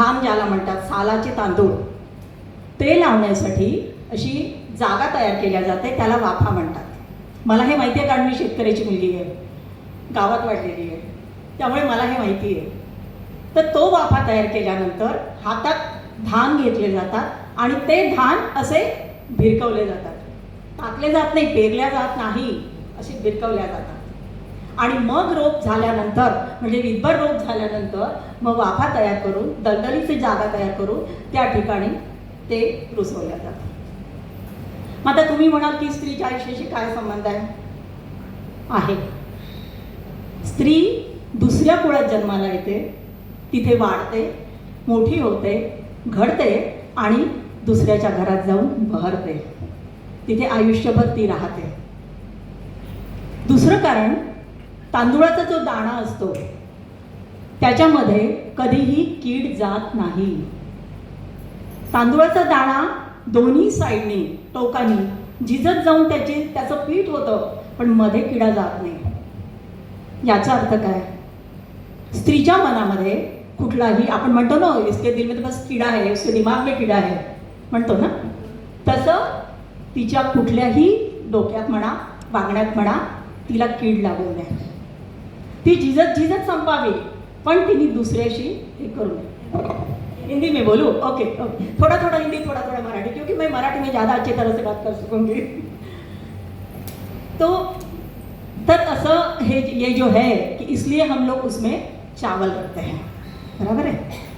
धान ज्याला म्हणतात, सालाचे तांदूळ, ते लावण्यासाठी अशी जागा तयार केल्या जाते, त्याला वाफा म्हणतात. मला हे माहिती आहे कारण मी शेतकऱ्याची मुलगी आहे, गावात वाढलेली आहे, त्यामुळे मला हे माहिती आहे. तर तो वाफा तयार केल्यानंतर हातात धान घेतले जातात आणि ते धान असे भिरकवले जातात. टाकले जात नाही, पेरल्या जात नाही, असे भिरकवल्या जातात. आणि मग रोप झाल्यानंतर, म्हणजे विदभर रोप झाल्यानंतर मग वाफा तयार करून, दलदलीची जागा तयार करून त्या ठिकाणी ते रुजवल्या जातात. मग आता तुम्ही म्हणाल की स्त्रीच्या आयुष्याशी काय संबंध आहे? स्त्री दुसऱ्या कुळात जन्माला येते, तिथे वाढते, मोठी होते, घडते आणि दुसऱ्याच्या घरात जाऊन बहरते. तिथे आयुष्यभर ती राहते. दुसरं कारण, तांदूळाचा जो दाणा असतो त्याच्यामध्ये कधीही कीड जात नाही. तांदूळाचा दाणा दोन्ही साईडने, टोकानी झिजत जाऊन त्याचं पीठ होतं, पण मध्ये किडा जात नाही. याचा अर्थ काय? स्त्रीच्या मनामध्ये कुठलाही, आपण म्हणतो ना, इसके दिल में तो बस कीडा है, उसके दिमाग में कीडा है म्हणतो ना, तसं तिच्या कुठल्याही डोक्यात म्हणा, वागण्यात म्हणा, तिला कीड लागू नये. ती झिजत झिजत संपावी, पण तिने दुसऱ्याशी हे करू नये. हिंदी में बोलूं? ओके ओके, थोड़ा थोड़ा हिंदी, थोड़ा थोड़ा मराठी, क्योंकि मैं मराठी में ज़्यादा अच्छी तरह से बात कर सकूंगी. तो तर असं हे ये जो है कि इसलिए हम लोग उसमें चावल रखते हैं, बराबर है.